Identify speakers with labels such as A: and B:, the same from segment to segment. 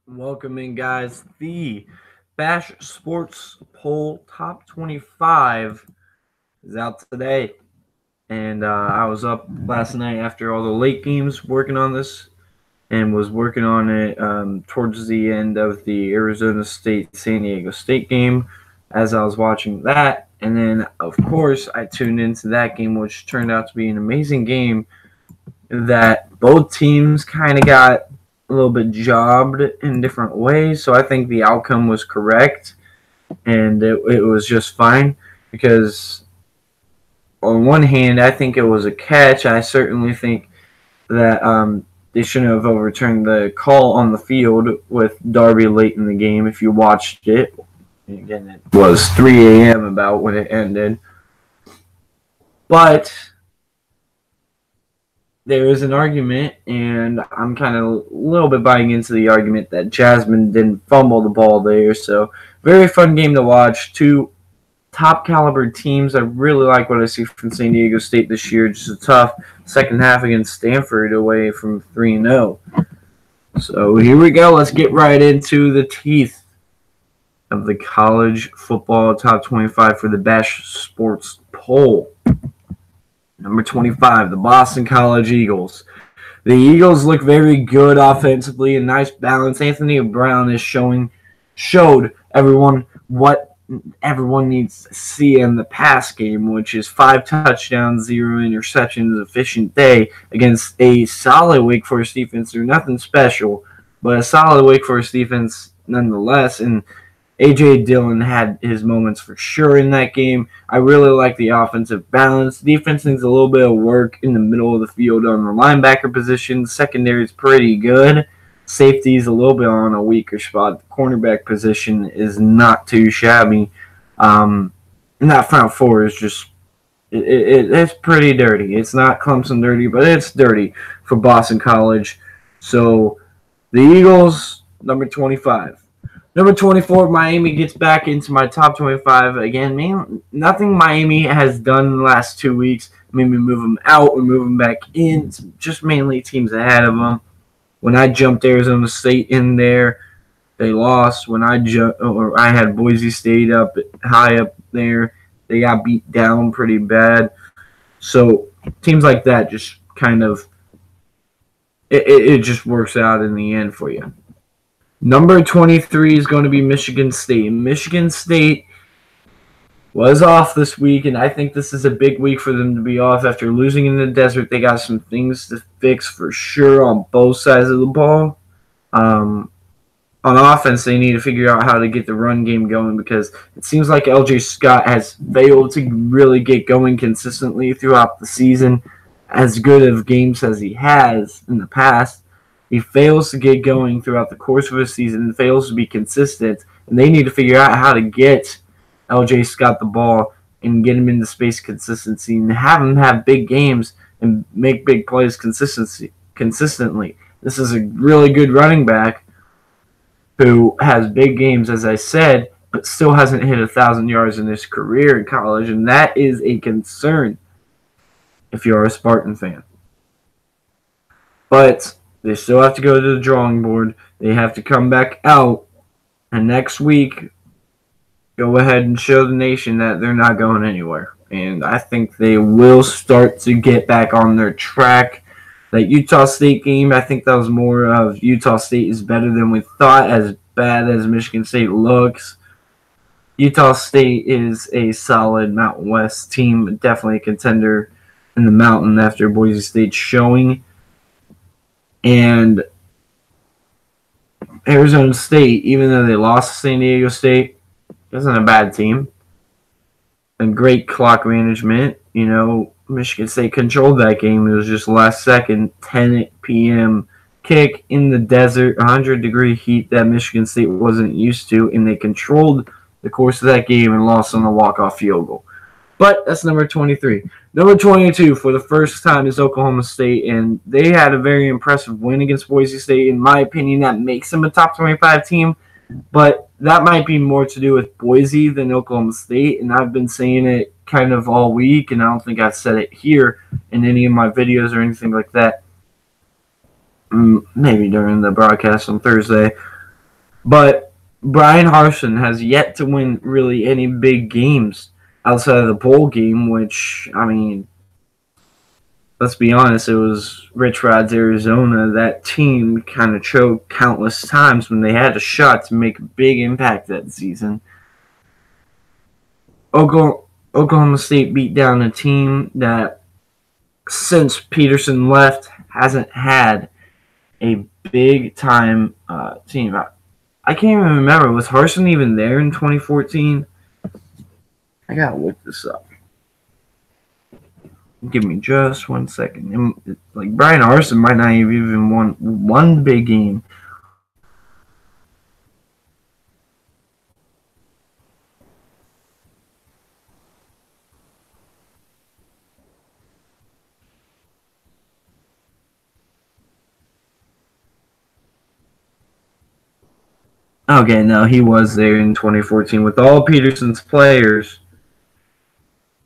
A: Welcome in, guys. The Basch Sports Poll Top 25 is out today. And I was up last night after all the late games working on this and was working on it towards the end of the Arizona State-San Diego State game as I was watching that. And then, of course, I tuned into that game, which turned out to be an amazing game that both teams kind of got a little bit jobbed in different ways. So I think the outcome was correct, and it was just fine because on one hand, I think it was a catch. I certainly think that they shouldn't have overturned the call on the field with Darby late in the game. If you watched it, again, it was 3 a.m. about when it ended. But there is an argument, and I'm kind of a little bit buying into the argument that Jasmine didn't fumble the ball there. So, very fun game to watch. Two top caliber teams. I really like what I see from San Diego State this year. Just a tough second half against Stanford away from 3-0. So, here we go. Let's get right into the teeth of the college football top 25 for the Basch Sports Poll. Number 25, the Boston College Eagles. The Eagles look very good offensively, a nice balance. Anthony Brown is showed everyone what everyone needs to see in the pass game, which is 5 touchdowns, 0 interceptions, efficient day against a solid Wake Forest defense. They're nothing special, but a solid Wake Forest defense nonetheless. And A.J. Dillon had his moments for sure in that game. I really like the offensive balance. Defense needs a little bit of work in the middle of the field on the linebacker position. Secondary is pretty good. Safety is a little bit on a weaker spot. The cornerback position is not too shabby. And that front four is just it's pretty dirty. It's not Clemson dirty, but it's dirty for Boston College. So the Eagles, number 25. Number 24, Miami gets back into my top 25. Again, nothing Miami has done in the last 2 weeks made me move them out or move them back in. It's just mainly teams ahead of them. When I jumped Arizona State in there, they lost. When I had Boise State up high up there, they got beat down pretty bad. So teams like that just kind of it just works out in the end for you. Number 23 is going to be Michigan State. Michigan State was off this week, and I think this is a big week for them to be off after losing in the desert. They got some things to fix for sure on both sides of the ball. On offense, they need to figure out how to get the run game going because it seems like L.J. Scott has failed to really get going consistently throughout the season. As good of games as he has in the past, he fails to get going throughout the course of a season and fails to be consistent. And they need to figure out how to get L.J. Scott the ball and get him into space consistency and have him have big games and make big plays consistently. This is a really good running back who has big games, as I said, but still hasn't hit 1,000 yards in his career in college, and that is a concern if you're a Spartan fan. But they still have to go to the drawing board. They have to come back out, and next week go ahead and show the nation that they're not going anywhere. And I think they will start to get back on their track. That Utah State game, I think that was more of Utah State is better than we thought, as bad as Michigan State looks. Utah State is a solid Mountain West team, definitely a contender in the Mountain after Boise State's showing. And Arizona State, even though they lost to San Diego State, isn't a bad team. And great clock management. You know, Michigan State controlled that game. It was just last second, 10 p.m. kick in the desert, 100-degree heat that Michigan State wasn't used to, and they controlled the course of that game and lost on a walk-off field goal. But that's number 23. Number 22 for the first time is Oklahoma State, and they had a very impressive win against Boise State. In my opinion, that makes them a top 25 team, but that might be more to do with Boise than Oklahoma State, and I've been saying it kind of all week, and I don't think I've said it here in any of my videos or anything like that. Maybe during the broadcast on Thursday. But Brian Harsin has yet to win really any big games outside of the bowl game, which, I mean, let's be honest, it was Rich Rod's Arizona. That team kind of choked countless times when they had a shot to make a big impact that season. Oklahoma State beat down a team that, since Peterson left, hasn't had a big-time team. I can't even remember. Was Harsin even there in 2014? I gotta look this up. Give me just 1 second. Like, Brian Harsin might not have even won one big game. Okay, no, he was there in 2014 with all Peterson's players.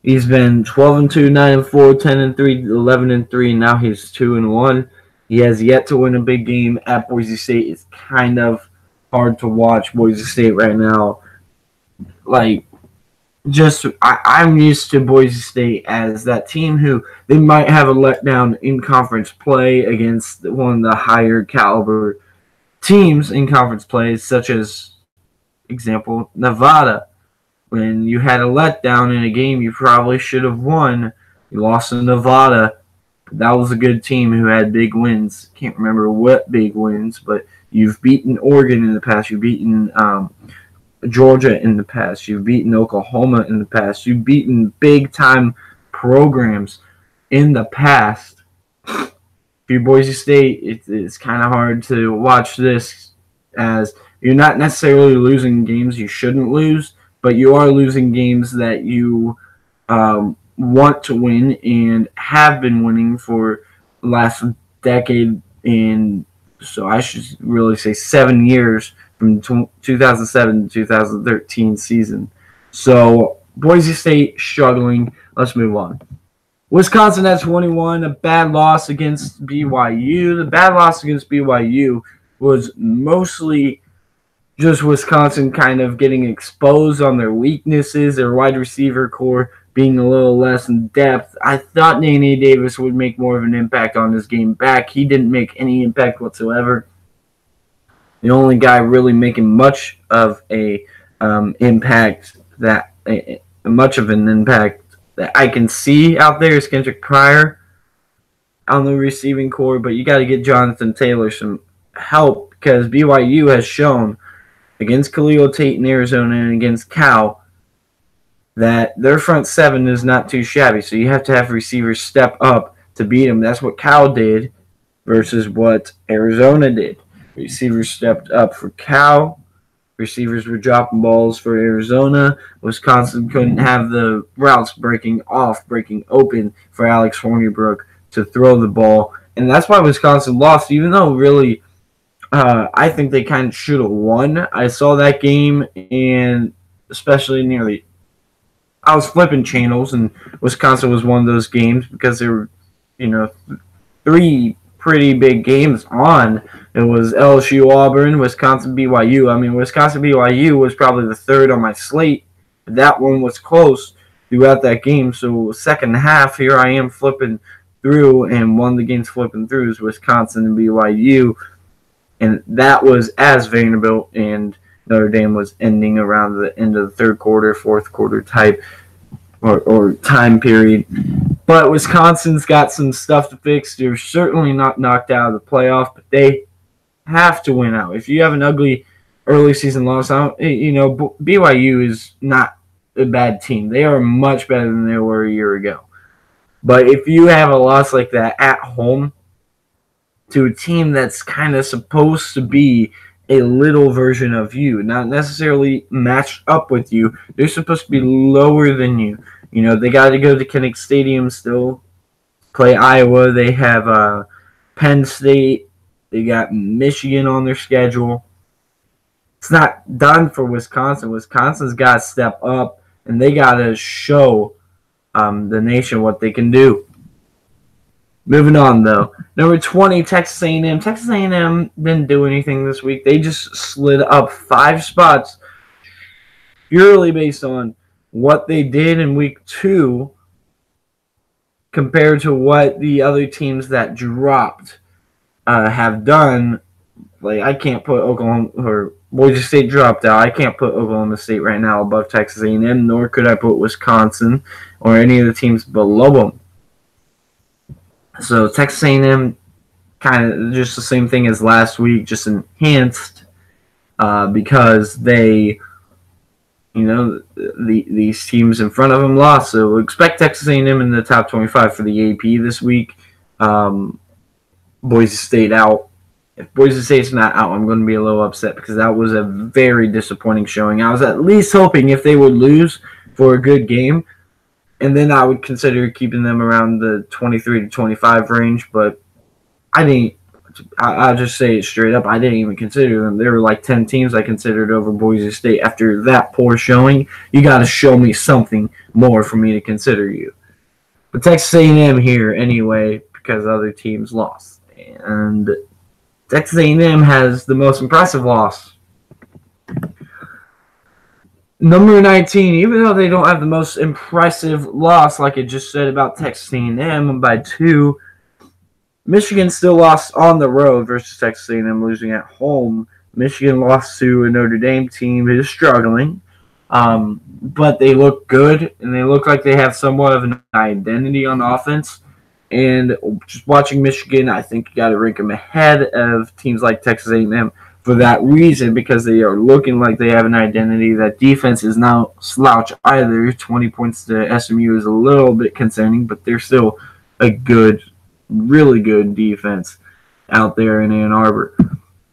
A: He's been 12-2, 9-4, 10-3, 11-3, and now he's 2-1. He has yet to win a big game at Boise State. It's kind of hard to watch Boise State right now. Like, I'm used to Boise State as that team who they might have a letdown in conference play against one of the higher caliber teams in conference plays, such as, example, Nevada. When you had a letdown in a game you probably should have won, you lost to Nevada. That was a good team who had big wins. Can't remember what big wins, but you've beaten Oregon in the past. You've beaten Georgia in the past. You've beaten Oklahoma in the past. You've beaten big-time programs in the past. If you're Boise State, it's kind of hard to watch this, as you're not necessarily losing games you shouldn't lose, but you are losing games that you want to win and have been winning for the last decade, and so I should really say 7 years from 2007 to 2013 season. So Boise State struggling. Let's move on. Wisconsin at 21, a bad loss against BYU. The bad loss against BYU was mostly just Wisconsin kind of getting exposed on their weaknesses, their wide receiver core being a little less in depth. I thought Nene Davis would make more of an impact on this game back. He didn't make any impact whatsoever. The only guy really making much of an impact that I can see out there is Kendrick Pryor on the receiving core, but you got to get Jonathan Taylor some help, because BYU has shown against Khalil Tate in Arizona and against Cal that their front seven is not too shabby. So you have to have receivers step up to beat them. That's what Cal did versus what Arizona did. Receivers stepped up for Cal. Receivers were dropping balls for Arizona. Wisconsin couldn't have the routes breaking open for Alex Hornibrook to throw the ball. And that's why Wisconsin lost, even though really I think they kind of should have won. I saw that game, and especially I was flipping channels, and Wisconsin was one of those games because there were, three pretty big games on. It was LSU, Auburn, Wisconsin, BYU. I mean, Wisconsin, BYU was probably the third on my slate. That one was close throughout that game. So second half, here I am flipping through, and one of the games flipping through is Wisconsin and BYU. And that was as Vanderbilt and Notre Dame was ending around the end of the third quarter, fourth quarter type or time period. But Wisconsin's got some stuff to fix. They're certainly not knocked out of the playoff, but they have to win out. If you have an ugly early season loss, BYU is not a bad team. They are much better than they were a year ago. But if you have a loss like that at home to a team that's kind of supposed to be a little version of you, not necessarily matched up with you, they're supposed to be lower than you. They got to go to Kinnick Stadium still, play Iowa. They have Penn State. They got Michigan on their schedule. It's not done for Wisconsin. Wisconsin's got to step up, and they got to show the nation what they can do. Moving on, though. Number 20, Texas A&M. Texas A&M didn't do anything this week. They just slid up 5 spots purely based on what they did in week 2 compared to what the other teams that dropped have done. Like, I can't put Oklahoma or Boise State dropped out. I can't put Oklahoma State right now above Texas A&M, nor could I put Wisconsin or any of the teams below them. So Texas A&M kind of just the same thing as last week, just enhanced because they, these teams in front of them lost. So expect Texas A&M in the top 25 for the AP this week. Boise State out. If Boise State's not out, I'm going to be a little upset because that was a very disappointing showing. I was at least hoping if they would lose for a good game, and then I would consider keeping them around the 23 to 25 range, but I didn't. I'll just say it straight up. I didn't even consider them. There were like 10 teams I considered over Boise State. After that poor showing, you got to show me something more for me to consider you. But Texas A&M here anyway because other teams lost. And Texas A&M has the most impressive loss. Number 19, even though they don't have the most impressive loss, like I just said about Texas A&M by 2, Michigan still lost on the road versus Texas A&M losing at home. Michigan lost to a Notre Dame team who is struggling, but they look good, and they look like they have somewhat of an identity on offense. And just watching Michigan, I think you got to rank them ahead of teams like Texas A&M for that reason, because they are looking like they have an identity. That defense is not slouch either. 20 points to SMU is a little bit concerning, but they're still a good, really good defense out there in Ann Arbor.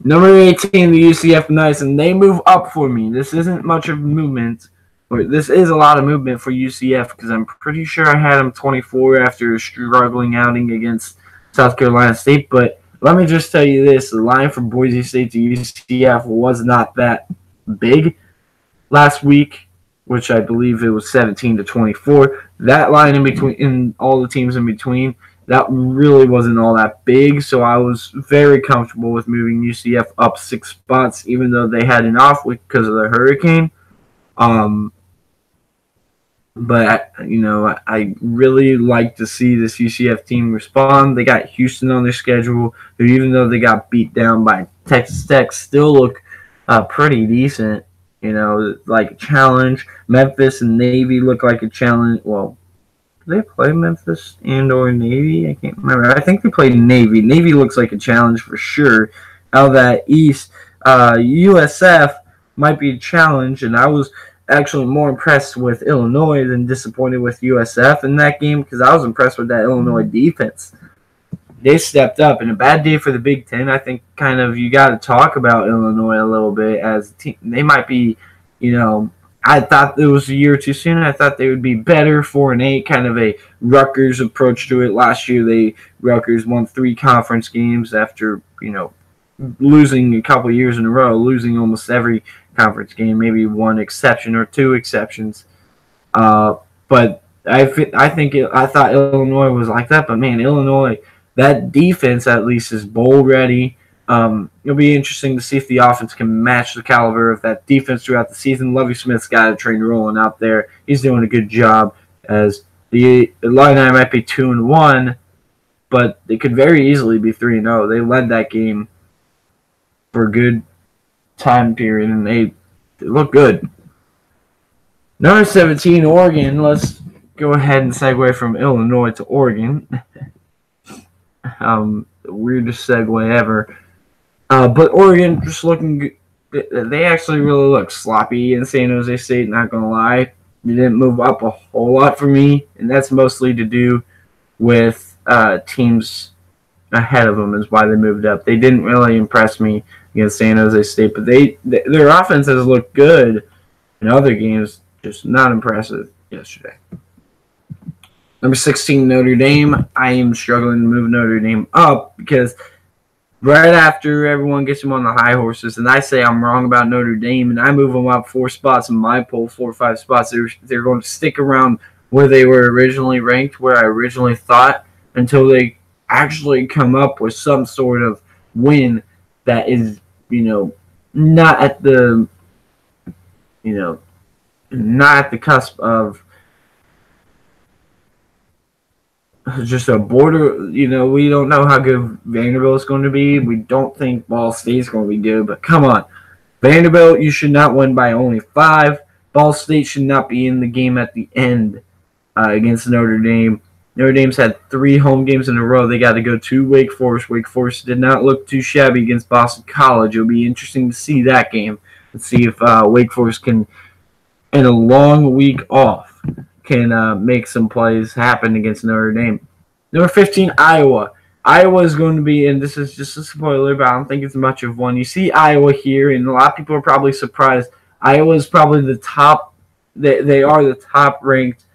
A: Number 18, the UCF Knights, and they move up for me. This isn't much of movement. This is a lot of movement for UCF because I'm pretty sure I had them 24 after a struggling outing against South Carolina State. But let me just tell you this. The line from Boise State to UCF was not that big last week, which I believe it was 17 to 24. That line in between, in all the teams in between, that really wasn't all that big. So I was very comfortable with moving UCF up 6 spots, even though they had an off week because of the hurricane. But, I really like to see this UCF team respond. They got Houston on their schedule, who even though they got beat down by Texas Tech, still look pretty decent, like a challenge. Memphis and Navy look like a challenge. Well, do they play Memphis and or Navy? I can't remember. I think they played Navy. Navy looks like a challenge for sure. Out of that East, USF might be a challenge, and I was actually more impressed with Illinois than disappointed with USF in that game because I was impressed with that Illinois defense. They stepped up. In a bad day for the Big Ten, I think kind of you got to talk about Illinois a little bit as a team. They might be, I thought it was a year too soon. I thought they would be better 4-8, kind of a Rutgers approach to it. Last year, Rutgers won 3 conference games after, losing a couple years in a row, losing almost every conference game, maybe 1 exception or 2 exceptions. But I thought Illinois was like that, but man, Illinois, that defense at least is bowl ready. It'll be interesting to see if the offense can match the caliber of that defense throughout the season. Lovie Smith's got a train rolling out there. He's doing a good job as the Illini might be 2-1, but they could very easily be 3-0. They led that game for a good time period, and they look good. Number 17, Oregon. Let's go ahead and segue from Illinois to Oregon. The weirdest segue ever. But Oregon just looking good. They actually really look sloppy in San Jose State, not going to lie. They didn't move up a whole lot for me, and that's mostly to do with teams ahead of them is why they moved up. They didn't really impress me against San Jose State, but their offense has looked good in other games, just not impressive yesterday. Number 16, Notre Dame. I am struggling to move Notre Dame up because right after everyone gets them on the high horses, and I say I'm wrong about Notre Dame, and I move them up 4 spots in my poll, 4 or 5 spots, they're going to stick around where they were originally ranked, where I originally thought, until actually come up with some sort of win that is, not at the, not at the cusp of just a border. We don't know how good Vanderbilt is going to be. We don't think Ball State is going to be good, but come on. Vanderbilt, you should not win by only 5. Ball State should not be in the game at the end against Notre Dame. Notre Dame's had 3 home games in a row. They got to go to Wake Forest. Wake Forest did not look too shabby against Boston College. It'll be interesting to see that game and see if Wake Forest can, in a long week off, can make some plays happen against Notre Dame. Number 15, Iowa. Iowa is going to be, and this is just a spoiler, but I don't think it's much of one. You see Iowa here, and a lot of people are probably surprised. Iowa is probably the top. They are the top-ranked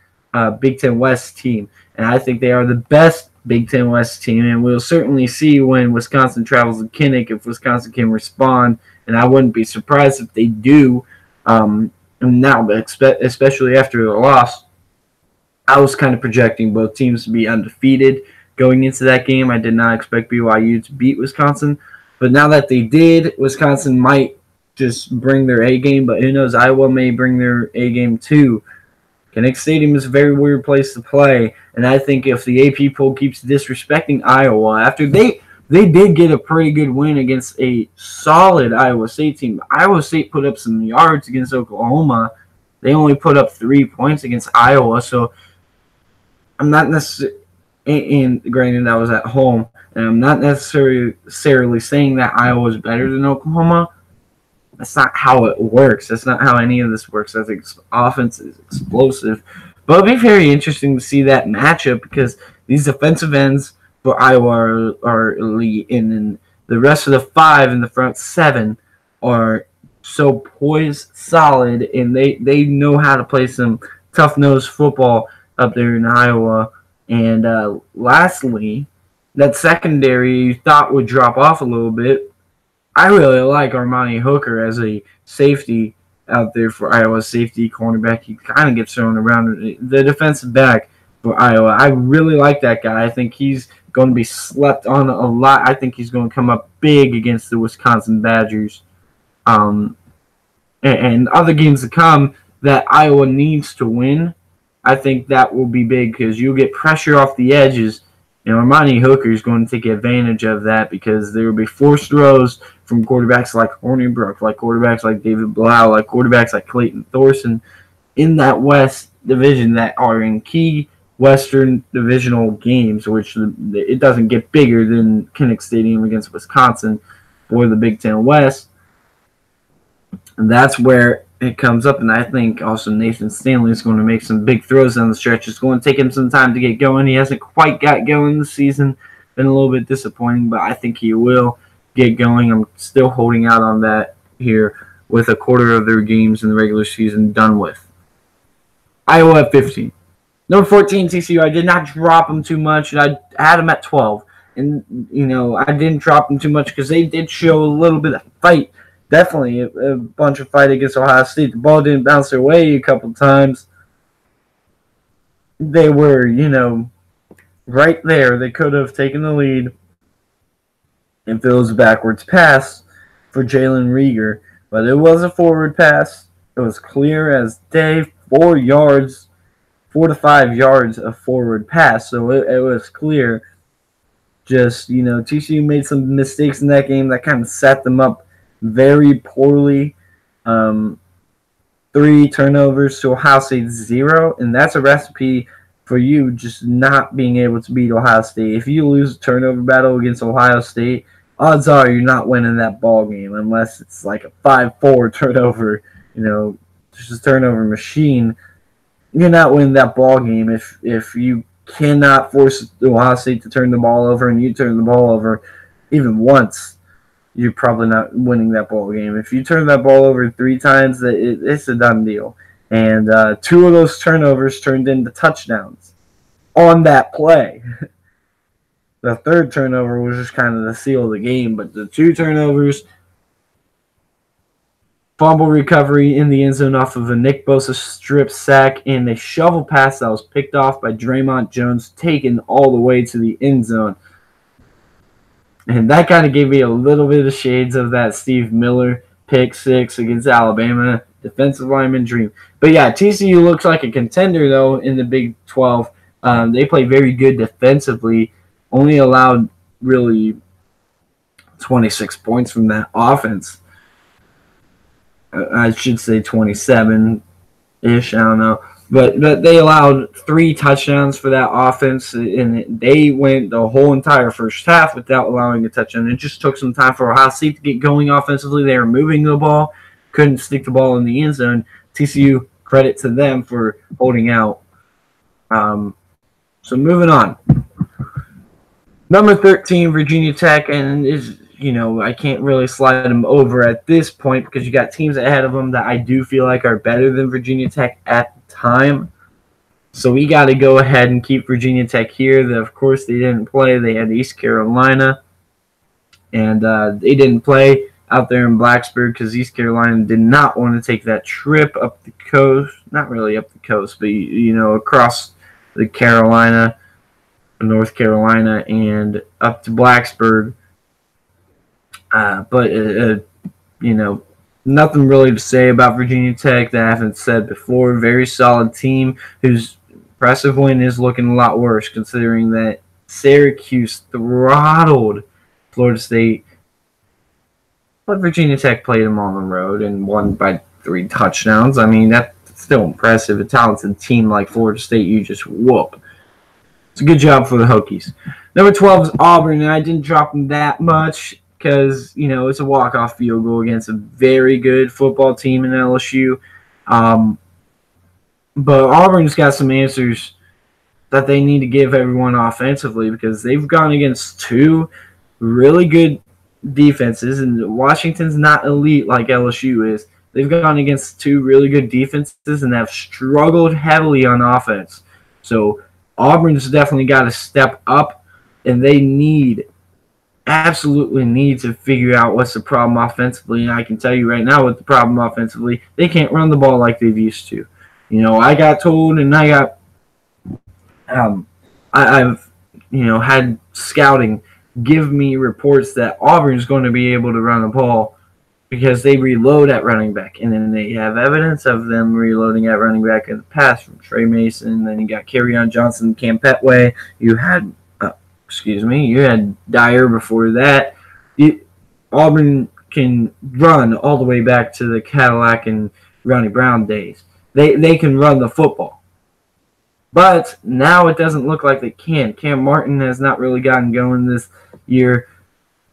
A: Big Ten West team, and I think they are the best Big Ten West team. And we'll certainly see when Wisconsin travels to Kinnick if Wisconsin can respond, and I wouldn't be surprised if they do. And now, especially after the loss, I was kind of projecting both teams to be undefeated going into that game. I did not expect BYU to beat Wisconsin. But now that they did, Wisconsin might just bring their A game. But who knows, Iowa may bring their A game too. Kinnick Stadium is a very weird place to play. And I think if the AP poll keeps disrespecting Iowa, after they did get a pretty good win against a solid Iowa State team. Iowa State put up some yards against Oklahoma. They only put up 3 points against Iowa. So I'm not necessarily, and granted, I was at home, and I'm not necessarily saying that Iowa is better than Oklahoma. That's not how it works. That's not how any of this works. I think offense is explosive. But it'll be very interesting to see that matchup because these defensive ends for Iowa are elite, and then the rest of the 5 in the front 7 are so poised, solid, and they know how to play some tough-nosed football up there in Iowa. And lastly, that secondary you thought would drop off a little bit. I really like Armani Hooker as a safety out there for Iowa, safety, cornerback. He kind of gets thrown around. The defensive back for Iowa, I really like that guy. I think he's going to be slept on a lot. I think he's going to come up big against the Wisconsin Badgers. And other games to come that Iowa needs to win, I think that will be big because you'll get pressure off the edges. And Armani Hooker is going to take advantage of that because there will be forced throws from quarterbacks like Hornibrook, like quarterbacks like David Blau, like quarterbacks like Clayton Thorson in that West division that are in key Western divisional games, which it doesn't get bigger than Kinnick Stadium against Wisconsin for the Big Ten West. And that's where it comes up, and I think also Nathan Stanley is going to make some big throws down the stretch. It's going to take him some time to get going. He hasn't quite got going this season. Been a little bit disappointing, but I think he will get going. I'm still holding out on that here with a quarter of their games in the regular season done with. Iowa at 15. Number 14, TCU. I did not drop them too much, and I had them at 12. And, I didn't drop them too much because they did show a little bit of fight. Definitely a bunch of fight against Ohio State. The ball didn't bounce their way a couple times. They were, right there. They could have taken the lead. And it was a backwards pass for Jalen Rieger. But it was a forward pass. It was clear as day. 4 to 5 yards of forward pass. So it was clear. Just, TCU made some mistakes in that game that kind of set them up very poorly. 3 turnovers to Ohio State 0, and that's a recipe for you just not being able to beat Ohio State. If you lose a turnover battle against Ohio State, odds are you're not winning that ball game unless it's like a 5-4 turnover, just a turnover machine. You're not winning that ball game if you cannot force Ohio State to turn the ball over and you turn the ball over even once. You're probably not winning that ball game. If you turn that ball over 3 times, it's a done deal. And 2 of those turnovers turned into touchdowns on that play. The 3rd turnover was just kind of the seal of the game, but the 2 turnovers, fumble recovery in the end zone off of a Nick Bosa strip sack, and a shovel pass that was picked off by Draymond Jones, taken all the way to the end zone. And that kind of gave me a little bit of shades of that Steve Miller pick six against Alabama defensive lineman dream. But yeah, TCU looks like a contender though in the Big 12. They play very good defensively. Only allowed really 26 points from that offense. I should say 27-ish. I don't know. But they allowed 3 touchdowns for that offense, and they went the whole entire first half without allowing a touchdown. It just took some time for Ohio State to get going offensively. They were moving the ball, couldn't stick the ball in the end zone. TCU, credit to them for holding out. So moving on. Number 13, Virginia Tech, and I can't really slide them over at this point because you got teams ahead of them that I do feel like are better than Virginia Tech at the time. So we got to go ahead and keep Virginia Tech here. Of course, they didn't play. They had East Carolina, and they didn't play out there in Blacksburg because East Carolina did not want to take that trip up the coast. Not really up the coast, but, across the Carolina, North Carolina, and up to Blacksburg. But nothing really to say about Virginia Tech that I haven't said before. Very solid team whose impressive win is looking a lot worse considering that Syracuse throttled Florida State. But Virginia Tech played them on the road and won by 3 touchdowns. I mean, that's still impressive. A talented team like Florida State, you just whoop. It's a good job for the Hokies. Number 12 is Auburn, and I didn't drop them that much because, it's a walk-off field goal against a very good football team in LSU. But Auburn's got some answers that they need to give everyone offensively because they've gone against 2 really good defenses, and Washington's not elite like LSU is. They've gone against 2 really good defenses and have struggled heavily on offense. So Auburn's definitely got to step up, and they absolutely need to figure out what's the problem offensively. And I can tell you right now what the problem offensively, they can't run the ball like they've used to. I got told, and I've had scouting give me reports that Auburn's going to be able to run the ball because they reload at running back, and then they have evidence of them reloading at running back in the past from Trey Mason. Then you got Kerryon Johnson, Cam Petway. You had Dyer before that. Auburn can run all the way back to the Cadillac and Ronnie Brown days. They can run the football. But now it doesn't look like they can. Cam Martin has not really gotten going this year.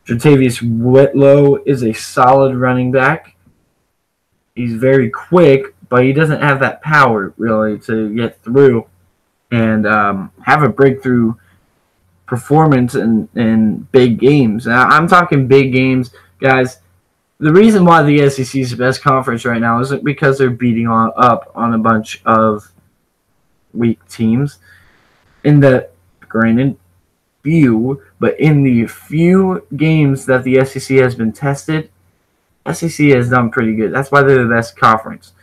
A: Jatavius Whitlow is a solid running back. He's very quick, but he doesn't have that power, really, to get through and have a breakthrough performance in big games. Now, I'm talking big games, guys. The reason why the SEC is the best conference right now isn't because they're beating up on a bunch of weak teams. In the few games that the SEC has been tested, SEC has done pretty good. That's why they're the best conference.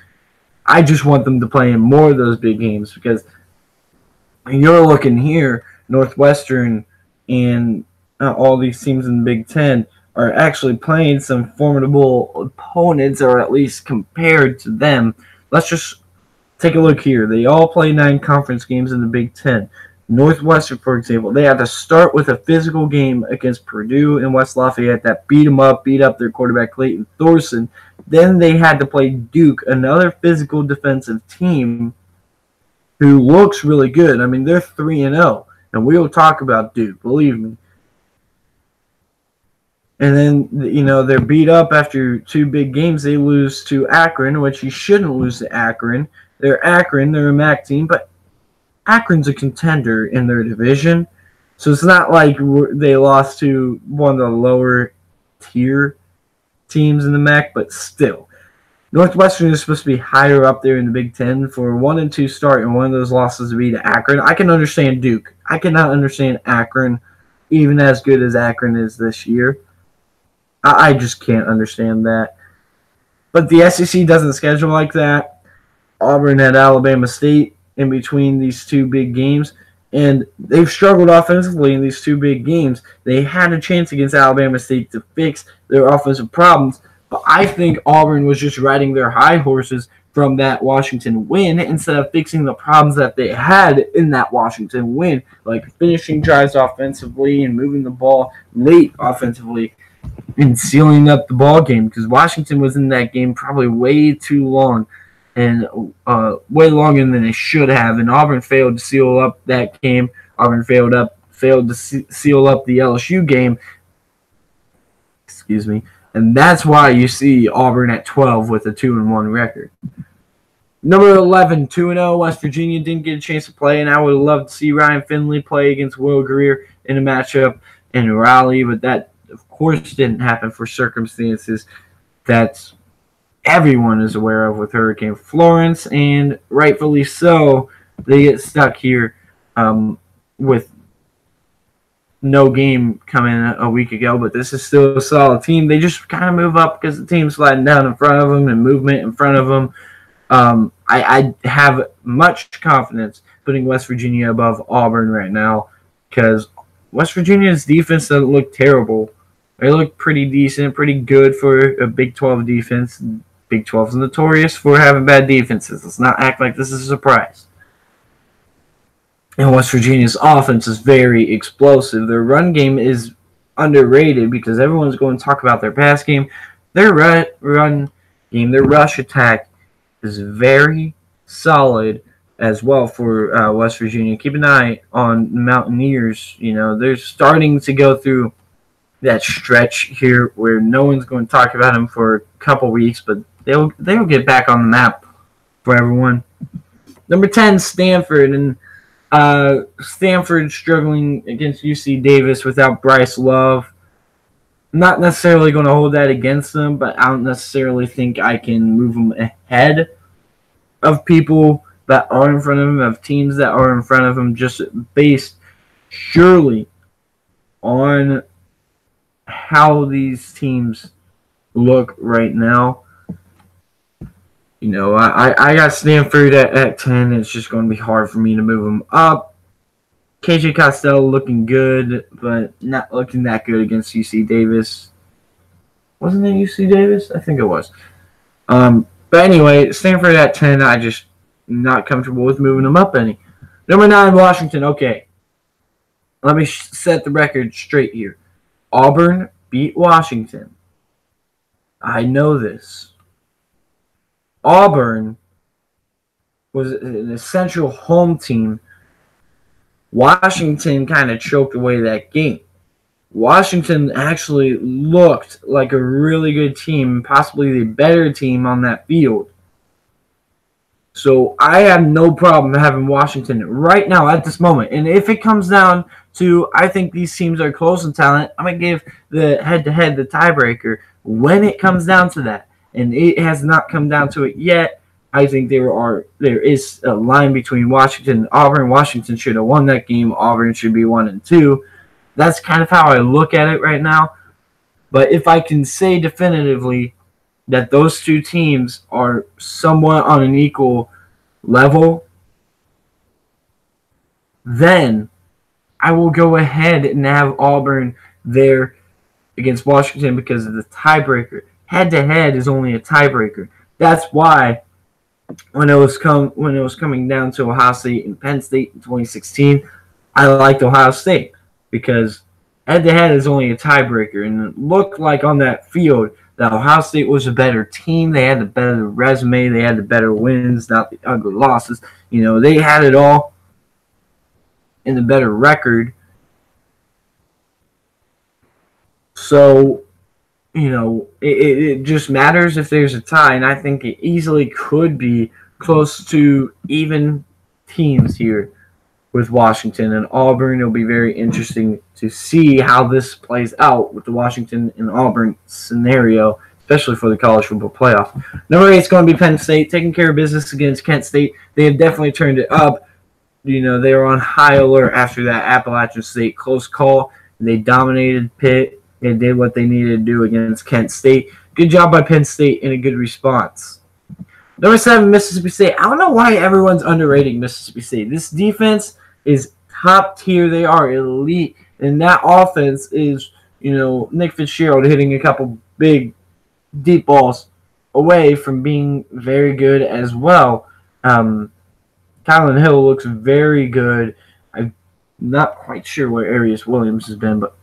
A: I just want them to play in more of those big games because you're looking here, Northwestern and all these teams in the Big Ten are actually playing some formidable opponents, or at least compared to them. Let's just take a look here. They all play 9 conference games in the Big Ten. Northwestern, for example, they had to start with a physical game against Purdue and West Lafayette that beat up their quarterback Clayton Thorson. Then they had to play Duke, another physical defensive team who looks really good. I mean, they're 3-0, and we'll talk about Duke, believe me. And then, they're beat up after 2 big games. They lose to Akron, which you shouldn't lose to Akron. They're Akron. They're a MAC team, but Akron's a contender in their division. So it's not like they lost to one of the lower tier teams in the MAC, but still. Northwestern is supposed to be higher up there in the Big Ten. For a 1-2 start and one of those losses to be to Akron, I can understand Duke. I cannot understand Akron, even as good as Akron is this year. I just can't understand that. But the SEC doesn't schedule like that. Auburn had Alabama State in between these 2 big games. And they've struggled offensively in these two big games. They had a chance against Alabama State to fix their offensive problems, but I think Auburn was just riding their high horses from that Washington win instead of fixing the problems that they had in that Washington win, like finishing drives offensively and moving the ball late offensively and sealing up the ball game, because Washington was in that game probably way too long and way longer than they should have, and Auburn failed to seal up that game. Auburn failed to seal up the LSU game. Excuse me. And that's why you see Auburn at 12 with a 2-1 record. Number 11, 2-0, West Virginia didn't get a chance to play, and I would love to see Ryan Finley play against Will Greer in a matchup in Raleigh, but that, of course, didn't happen for circumstances that everyone is aware of with Hurricane Florence, and rightfully so. They get stuck here with no game coming a week ago, but this is still a solid team. They just kind of move up because the team's sliding down in front of them and movement in front of them. I have much confidence putting West Virginia above Auburn right now because West Virginia's defense doesn't look terrible. They look pretty decent, pretty good for a Big 12 defense. Big 12 is notorious for having bad defenses. Let's not act like this is a surprise. And West Virginia's offense is very explosive. Their run game is underrated because everyone's going to talk about their pass game. Their run game, their rush attack is very solid as well for West Virginia. Keep an eye on the Mountaineers. You know, they're starting to go through that stretch here where no one's going to talk about them for a couple weeks, but they'll get back on the map for everyone. Number 10, Stanford, and Stanford struggling against UC Davis without Bryce Love. I'm not necessarily going to hold that against them, but I don't necessarily think I can move them ahead of people that are in front of them, of teams that are in front of them, just based surely on how these teams look right now. You know, I got Stanford at 10. It's just going to be hard for me to move them up. KJ Costello looking good, but not looking that good against UC Davis. Wasn't it UC Davis? I think it was. But anyway, Stanford at 10. I just not comfortable with moving them up any. Number 9, Washington. Okay. Let me set the record straight here. Auburn beat Washington. I know this. Auburn was an essential home team. Washington kind of choked away that game. Washington actually looked like a really good team, possibly the better team on that field. So I have no problem having Washington right now at this moment. And if it comes down to, I think these teams are close in talent, I'm going to give the head-to-head the tiebreaker when it comes down to that. And it has not come down to it yet. I think there is a line between Washington and Auburn. Washington should have won that game. Auburn should be 1-2. That's kind of how I look at it right now. But if I can say definitively that those two teams are somewhat on an equal level, then I will go ahead and have Auburn there against Washington because of the tiebreaker. Head-to-head is only a tiebreaker. That's why when it was coming down to Ohio State and Penn State in 2016, I liked Ohio State because head-to-head is only a tiebreaker. And it looked like on that field that Ohio State was a better team. They had the better resume. They had the better wins, not the ugly losses. You know, they had it all in the better record. So, you know, it just matters if there's a tie, and I think it easily could be close to even teams here with Washington and Auburn. It'll be very interesting to see how this plays out with the Washington and Auburn scenario, especially for the college football playoff. Number 8 is going to be Penn State, taking care of business against Kent State. They have definitely turned it up. You know, they were on high alert after that Appalachian State close call. They dominated Pitt. They did what they needed to do against Kent State. Good job by Penn State and a good response. Number 7, Mississippi State. I don't know why everyone's underrating Mississippi State. This defense is top tier. They are elite. And that offense is, Nick Fitzgerald hitting a couple big, deep balls away from being very good as well. Kylan Hill looks very good. I'm not quite sure where Arias Williams has been, but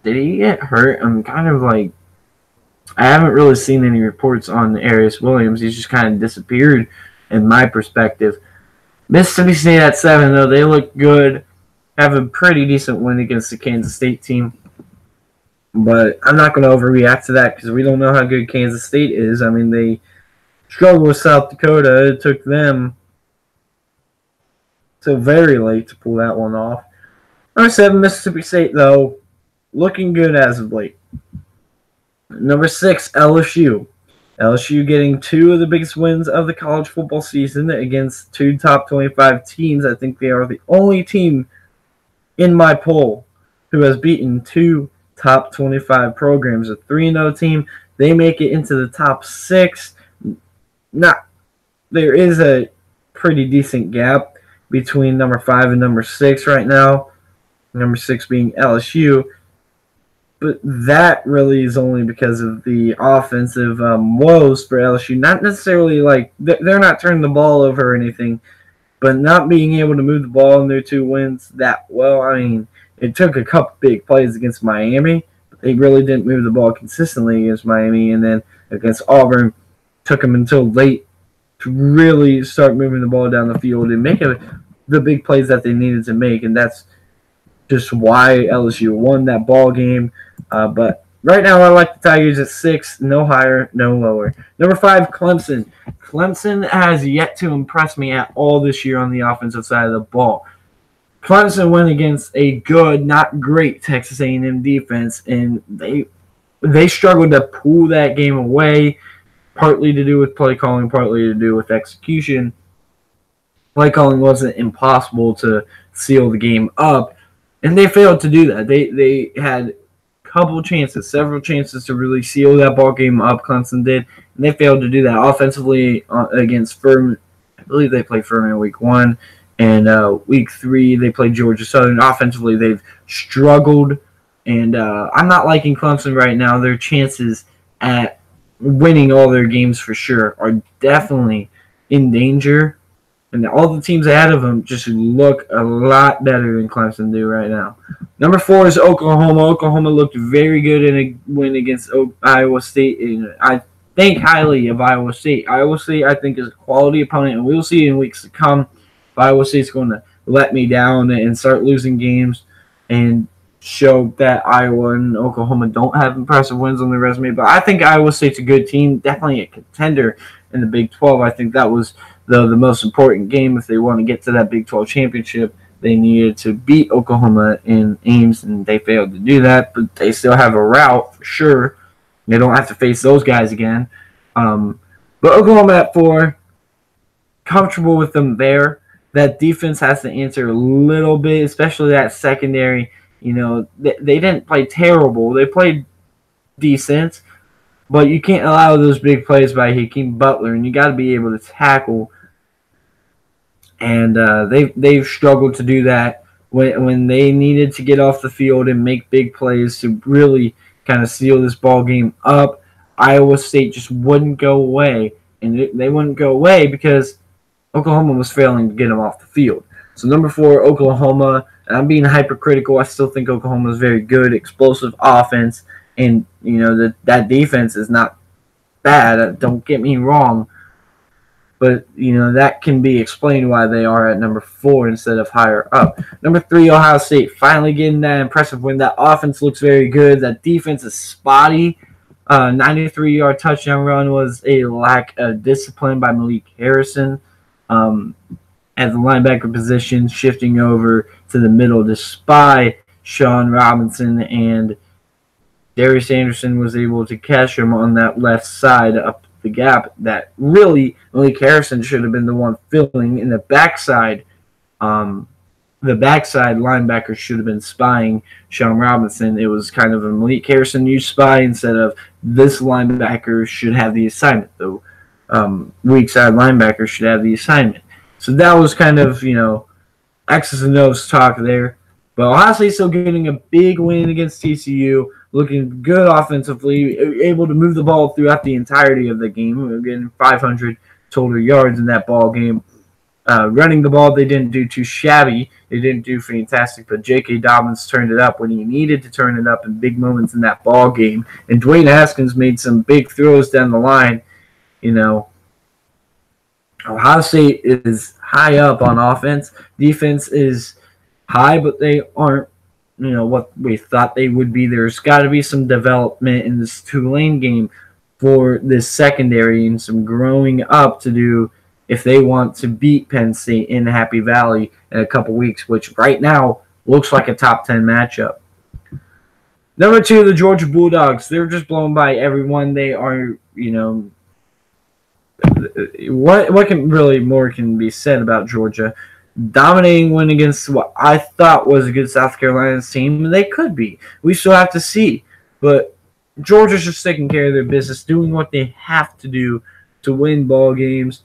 A: did he get hurt? I'm kind of like, I haven't really seen any reports on Arias Williams. He's just kind of disappeared in my perspective. Mississippi State at 7, though, they look good. Have a pretty decent win against the Kansas State team. But I'm not going to overreact to that because we don't know how good Kansas State is. I mean, they struggled with South Dakota. It took them till very late to pull that one off. Number 7, Mississippi State, though, looking good as of late. Number 6, LSU. LSU getting 2 of the biggest wins of the college football season against 2 top 25 teams. I think they are the only team in my poll who has beaten 2 top 25 programs. A 3-0 team. They make it into the top 6. There is a pretty decent gap between number 5 and number 6 right now. Number 6 being LSU. But that really is only because of the offensive woes for LSU. Not necessarily like they're not turning the ball over or anything, but not being able to move the ball in their 2 wins that well. I mean, it took a couple big plays against Miami, but they really didn't move the ball consistently against Miami. And then against Auburn, took them until late to really start moving the ball down the field and make the big plays that they needed to make. And that's just why LSU won that ball game. But right now, I like the Tigers at 6, no higher, no lower. Number 5, Clemson. Clemson has yet to impress me at all this year on the offensive side of the ball. Clemson went against a good, not great Texas A&M defense, and they struggled to pull that game away, partly to do with play calling, partly to do with execution. Play calling wasn't impossible to seal the game up, and they failed to do that. They had several chances to really seal that ball game up. Clemson did, and they failed to do that offensively against Furman. I believe they played Furman week 1, and week 3 they played Georgia Southern. Offensively, they've struggled, and I'm not liking Clemson right now. Their chances at winning all their games for sure are definitely in danger, and all the teams ahead of them just look a lot better than Clemson do right now. Number 4 is Oklahoma. Oklahoma looked very good in a win against Iowa State. And I think highly of Iowa State. Iowa State, I think, is a quality opponent, and we'll see in weeks to come if Iowa State's going to let me down and start losing games and show that Iowa and Oklahoma don't have impressive wins on their resume. But I think Iowa State's a good team, definitely a contender in the Big 12. I think that was the most important game if they want to get to that Big 12 championship. They needed to beat Oklahoma in Ames, and they failed to do that. But they still have a route for sure. They don't have to face those guys again. But Oklahoma at 4, comfortable with them there. That defense has to answer a little bit, especially that secondary. They didn't play terrible. They played decent, but you can't allow those big plays by Hakeem Butler, and you got to be able to tackle. And they've struggled to do that when they needed to get off the field and make big plays to really kind of seal this ball game up. Iowa State just wouldn't go away, and they wouldn't go away because Oklahoma was failing to get them off the field. So number 4, Oklahoma. And I'm being hypercritical. I still think Oklahoma is very good, explosive offense, and that defense is not bad. Don't get me wrong. But, that can be explained why they are at number 4 instead of higher up. Number 3, Ohio State. Finally getting that impressive win. That offense looks very good. That defense is spotty. 93-yard touchdown run was a lack of discipline by Malik Harrison at the linebacker position, shifting over to the middle to spy Sean Robinson, and Darius Anderson was able to catch him on that left side up the gap that really Malik Harrison should have been the one filling in the backside. The backside linebacker should have been spying Sean Robinson. It was kind of a Malik Harrison you spy instead of this linebacker should have the assignment. The weak side linebacker should have the assignment. So that was kind of, X's and O's talk there. But Ohio State's still getting a big win against TCU, looking good offensively, able to move the ball throughout the entirety of the game, getting 500 total yards in that ball game. Running the ball, they didn't do too shabby. They didn't do fantastic, but J.K. Dobbins turned it up when he needed to turn it up in big moments in that ball game. And Dwayne Haskins made some big throws down the line. You know, Ohio State is high up on offense. Defense is high, but they aren't, what we thought they would be. There's got to be some development in this Tulane game for this secondary and some growing up to do if they want to beat Penn State in Happy Valley in a couple weeks, which right now looks like a top 10 matchup. Number 2, the Georgia Bulldogs. They're just blown by everyone. They are, what can really more can be said about Georgia? Dominating win against what I thought was a good South Carolina team. They could be. We still have to see. But Georgia's just taking care of their business, doing what they have to do to win ball games.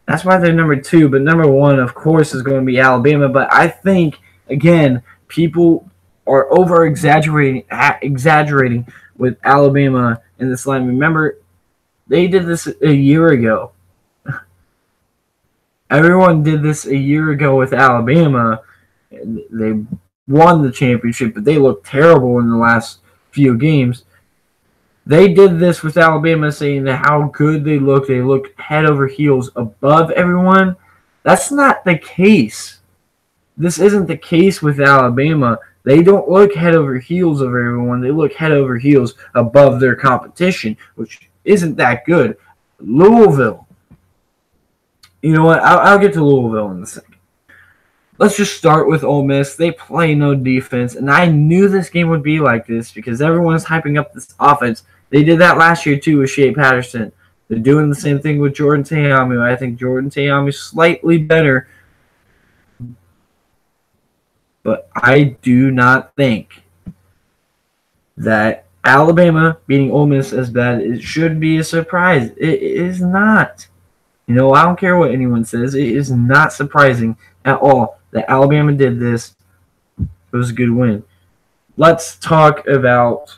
A: That's why they're number 2. But number 1, of course, is going to be Alabama. But I think, again, people are exaggerating with Alabama in this line. Remember, they did this a year ago. Everyone did this a year ago with Alabama. They won the championship, but they looked terrible in the last few games. They did this with Alabama, saying that how good they look. They look head over heels above everyone. That's not the case. This isn't the case with Alabama. They don't look head over heels over everyone. They look head over heels above their competition, which isn't that good. Louisville. You know what? I'll get to Louisville in a second. Let's just start with Ole Miss. They play no defense, and I knew this game would be like this because everyone's hyping up this offense. They did that last year, too, with Shea Patterson. They're doing the same thing with Jordan Ta'amu. I think Jordan Ta'amu is slightly better, but I do not think that Alabama beating Ole Miss as bad. It should be a surprise. It is not. I don't care what anyone says. It is not surprising at all that Alabama did this. It was a good win. Let's talk about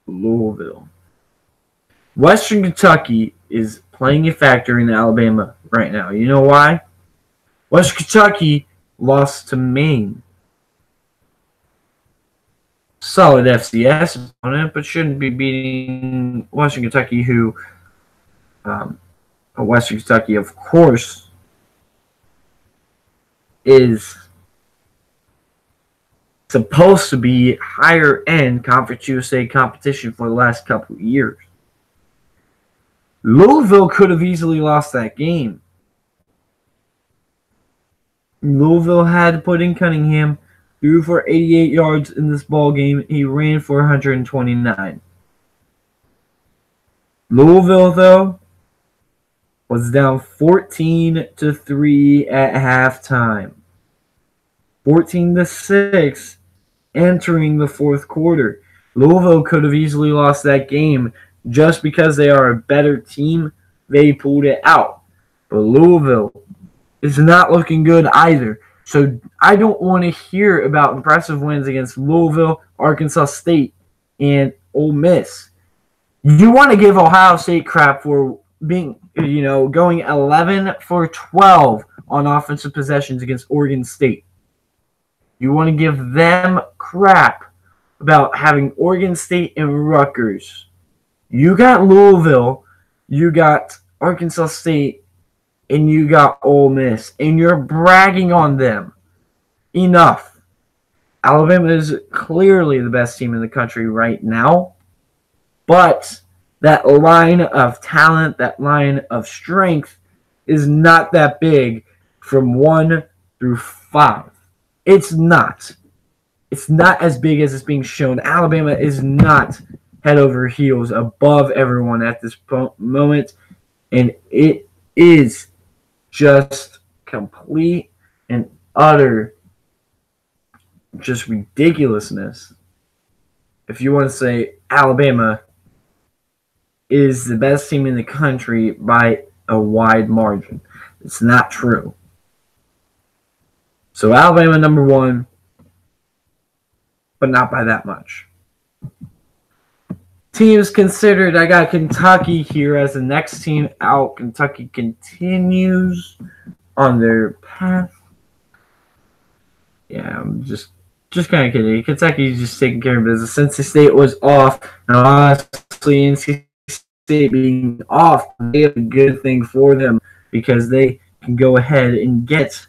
A: Louisville. Western Kentucky is playing a factor in Alabama right now. You know why? Western Kentucky lost to Maine. Solid FCS opponent, but shouldn't be beating Western Kentucky, who Western Kentucky, of course, is supposed to be higher end Conference USA competition for the last couple of years. Louisville could have easily lost that game. Louisville had to put in Cunningham, threw for 88 yards in this ball game. He ran for 129. Louisville, though, was down 14-3 at halftime. 14-6 entering the fourth quarter. Louisville could have easily lost that game just because they are a better team. They pulled it out. But Louisville is not looking good either. So I don't want to hear about impressive wins against Louisville, Arkansas State, and Ole Miss. You want to give Ohio State crap for being, going 11 for 12 on offensive possessions against Oregon State. You want to give them crap about having Oregon State and Rutgers. You got Louisville, you got Arkansas State, and you got Ole Miss, and you're bragging on them. Enough. Alabama is clearly the best team in the country right now, but that line of talent, that line of strength is not that big from 1 through 5. It's not. It's not as big as it's being shown. Alabama is not head over heels above everyone at this moment, and it is just complete and utter just ridiculousness if you want to say Alabama is the best team in the country by a wide margin. It's not true. So Alabama number 1, but not by that much. Teams considered, I got Kentucky here as the next team out. Kentucky continues on their path. Yeah, I'm just kind of kidding. Kentucky's just taking care of business. Cincinnati State was off. And honestly, NC State being off, they have a good thing for them because they can go ahead and get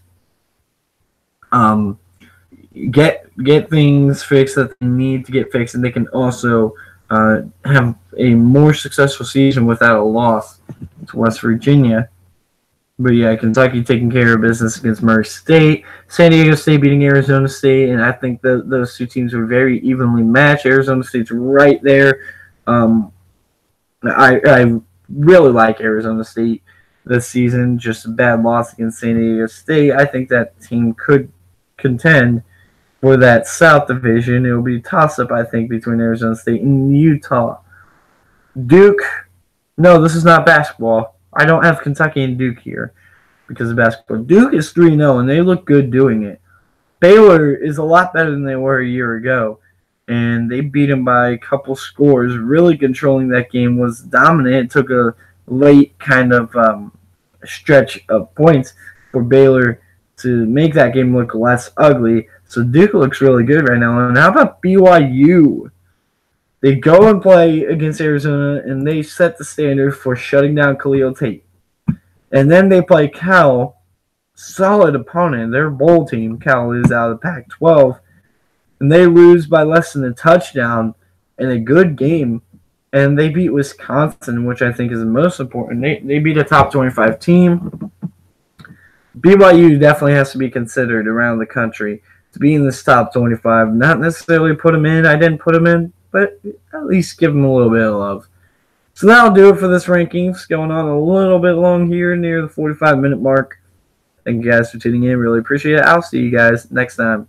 A: things fixed that they need to get fixed, and they can also have a more successful season without a loss to West Virginia. But yeah, Kentucky taking care of business against Murray State. San Diego State beating Arizona State, and I think that those two teams are very evenly matched. Arizona State's right there. I really like Arizona State this season. Just a bad loss against San Diego State. I think that team could contend for that South Division. It will be a toss-up, I think, between Arizona State and Utah. Duke. No, this is not basketball. I don't have Kentucky and Duke here because of basketball. Duke is 3-0, and they look good doing it. Baylor is a lot better than they were a year ago, and they beat them by a couple scores. Really controlling that game, was dominant. It took a late kind of stretch of points for Baylor to make that game look less ugly. So Duke looks really good right now. And how about BYU? They go and play against Arizona, and they set the standard for shutting down Khalil Tate. And then they play Cal, solid opponent. Their bowl team, Cal, is out of the Pac-12. And they lose by less than a touchdown in a good game. And they beat Wisconsin, which I think is the most important. They beat a top 25 team. BYU definitely has to be considered around the country to be in this top 25. Not necessarily put them in. I didn't put them in, but at least give them a little bit of love. So that'll do it for this rankings. Going on a little bit long here, near the 45-minute mark. Thank you guys for tuning in. Really appreciate it. I'll see you guys next time.